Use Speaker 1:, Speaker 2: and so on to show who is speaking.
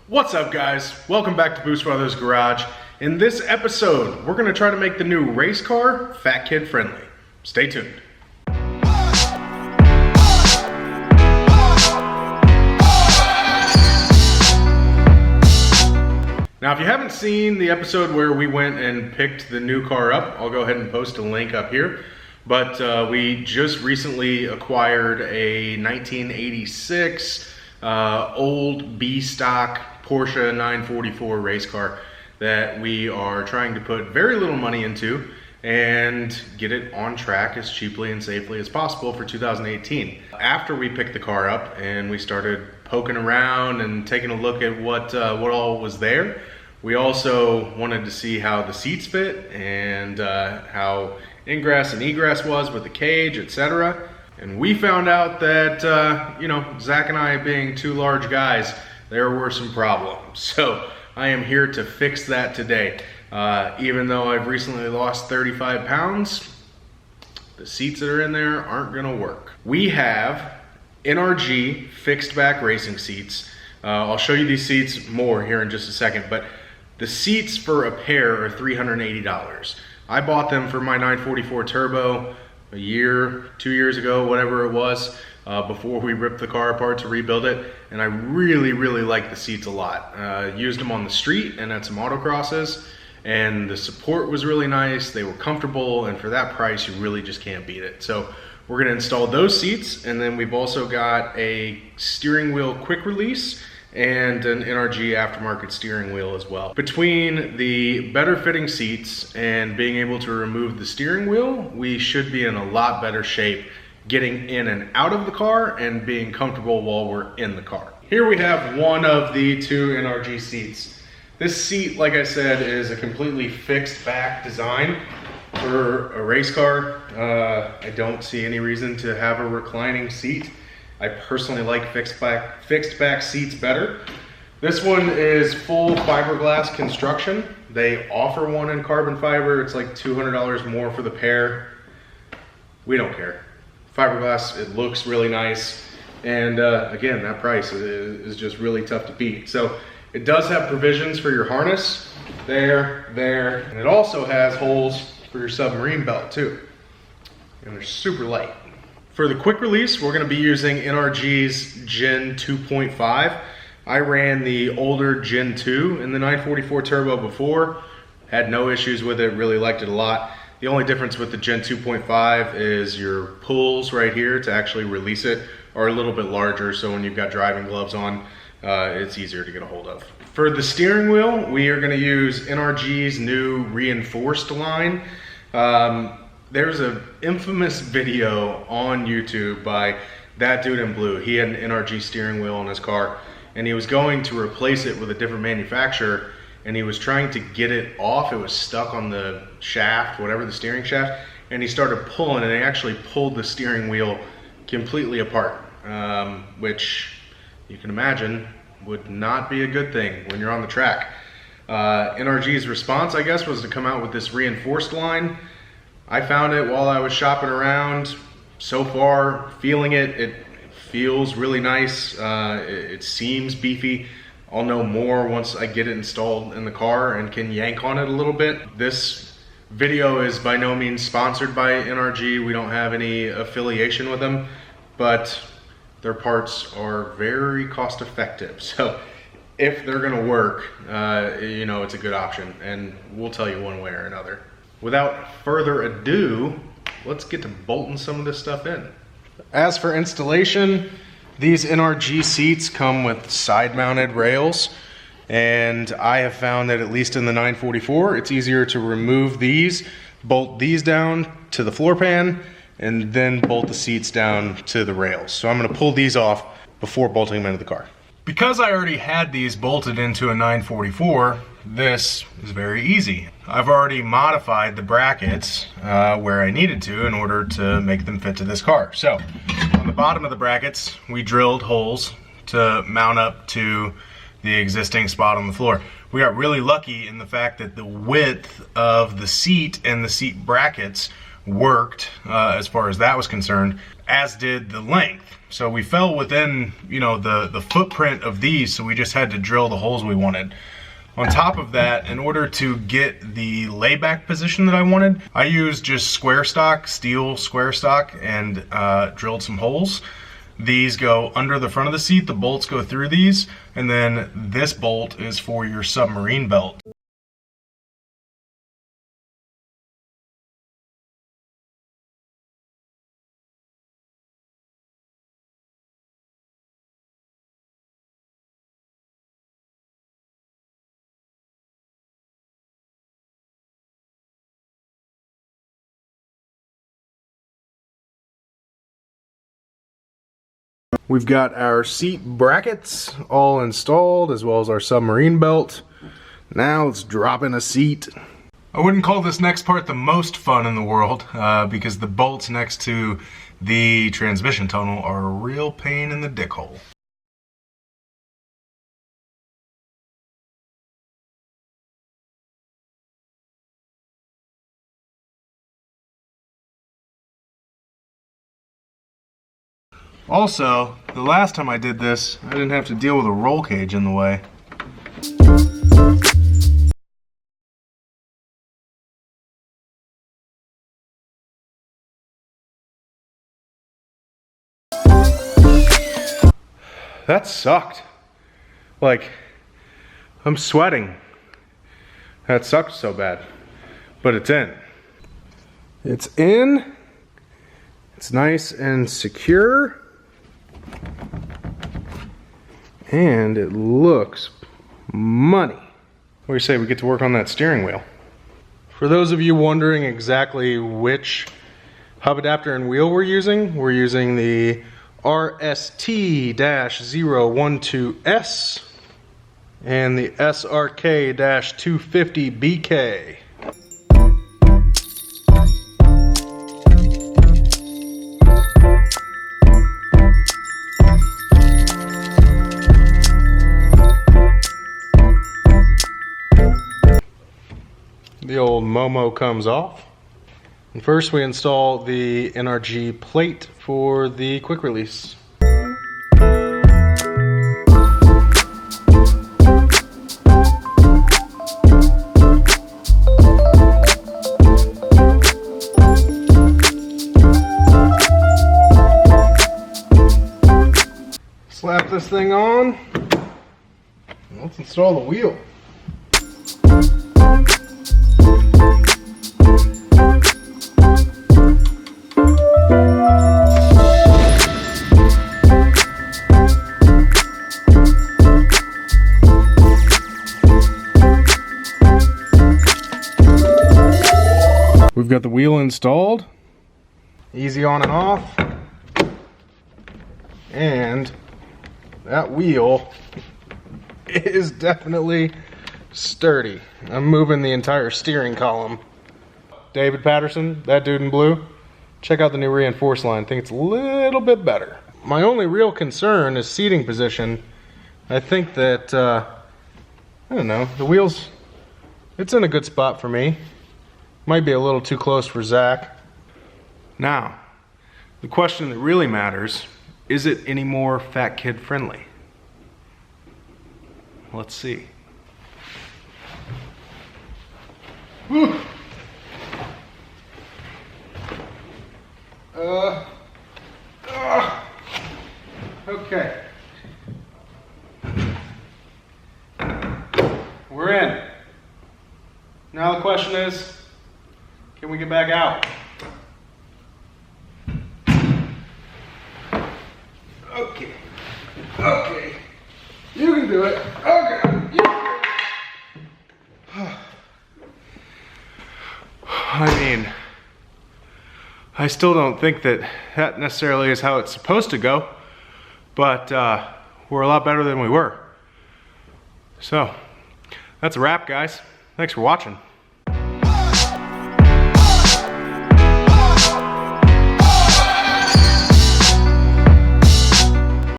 Speaker 1: What's up, guys? Welcome back to Boost Brothers Garage. In this episode, we're going to try to make the new race car fat kid friendly. Stay tuned. Now, if you haven't seen the episode where we went and picked the new car up, I'll go ahead and post a link up here. But we just recently acquired a 1986 old B-stock Porsche 944 race car that we are trying to put very little money into and get it on track as cheaply and safely as possible for 2018. After we picked the car up and we started poking around and taking a look at what all was there, we also wanted to see how the seats fit and how ingress and egress was with the cage, etc. And we found out that, Zach and I being two large guys, there were some problems. So I am here to fix that today. Even though I've recently lost 35 pounds, the seats that are in there aren't gonna work. We have Nrg fixed back racing seats. I'll show you these seats more here in just a second, but the seats for a pair are $380. I bought them for my 944 Turbo a year, 2 years ago, whatever it was, before we ripped the car apart to rebuild it, and I really like the seats a lot. Used them on the street and at some autocrosses, and the support was really nice, they were comfortable, and for that price you really just can't beat it. So we're going to install those seats, and then we've also got a steering wheel quick release and an Nrg aftermarket steering wheel as well. Between the better fitting seats and being able to remove the steering wheel, we should be in a lot better shape getting in and out of the car and being comfortable while we're in the car. Here we have one of the two Nrg seats. This seat, like I said, is a completely fixed back design for a race car. I don't see any reason to have a reclining seat. I personally like fixed back seats better. This one is full fiberglass construction. They offer one in carbon fiber. It's like $200 more for the pair. We don't care. Fiberglass, it looks really nice. And again, that price is just really tough to beat. So it does have provisions for your harness, there, and it also has holes for your submarine belt too. And they're super light. For the quick release, we're going to be using Nrg's Gen 2.5. I ran the older Gen 2 in the 944 Turbo before, had no issues with it, really liked it a lot. The only difference with the Gen 2.5 is your pulls right here to actually release it are a little bit larger, so when you've got driving gloves on, it's easier to get a hold of. For the steering wheel, we are going to use Nrg's new reinforced line. There's an infamous video on YouTube by that dude in blue. He had an Nrg steering wheel on his car, and he was going to replace it with a different manufacturer, and he was trying to get it off. It was stuck on the shaft, whatever, the steering shaft, and he started pulling, and he actually pulled the steering wheel completely apart, which you can imagine would not be a good thing when you're on the track. Nrg's response, I guess, was to come out with this reinforced line. I found it while I was shopping around. So far, feeling it, it feels really nice. It seems beefy. I'll know more once I get it installed in the car and can yank on it a little bit. This video is by no means sponsored by Nrg. We don't have any affiliation with them, but their parts are very cost effective. So if they're gonna work, it's a good option, and we'll tell you one way or another. Without further ado, let's get to bolting some of this stuff in. As for installation, these Nrg seats come with side-mounted rails, and I have found that at least in the 944, it's easier to remove these, bolt these down to the floor pan, and then bolt the seats down to the rails. So I'm gonna pull these off before bolting them into the car. Because I already had these bolted into a 944, this is very easy. I've already modified the brackets where I needed to in order to make them fit to this car. So on the bottom of the brackets, we drilled holes to mount up to the existing spot on the floor. We got really lucky in the fact that the width of the seat and the seat brackets worked as far as that was concerned. as did the length. So we fell within, you know, the footprint of these, so we just had to drill the holes we wanted. On top of that, in order to get the layback position that I wanted, I used just square stock, steel square stock, and drilled some holes. These go under the front of the seat, the bolts go through these, and then this bolt is for your submarine belt. We've got our seat brackets all installed, as well as our submarine belt. Now let's drop in a seat. I wouldn't call this next part the most fun in the world, because the bolts next to the transmission tunnel are a real pain in the dick hole. Also, the last time I did this, I didn't have to deal with a roll cage in the way. That sucked. Like, I'm sweating. That sucked so bad. But it's in. It's in. It's nice and secure. And it looks money. What do you say we get to work on that steering wheel? For those of you wondering exactly which hub adapter and wheel we're using the RST-012S and the SRK-250BK. The old Momo comes off. And first we install the Nrg plate for the quick release. Slap this thing on. Let's install the wheel. We've got the wheel installed, easy on and off, and that wheel is definitely sturdy. I'm moving the entire steering column. David Patterson, that dude in blue, check out the new reinforced line. I think it's a little bit better. My only real concern is seating position. I think that, I don't know, the wheels, it's in a good spot for me. Might be a little too close for Zach. Now, the question that really matters, is it any more fat kid friendly? Let's see. Whew. Okay. We're in. Now the question is, can we get back out? Okay. Okay. You can do it. Okay. You can do it. I mean, I still don't think that that necessarily is how it's supposed to go, but we're a lot better than we were. So, that's a wrap, guys. Thanks for watching.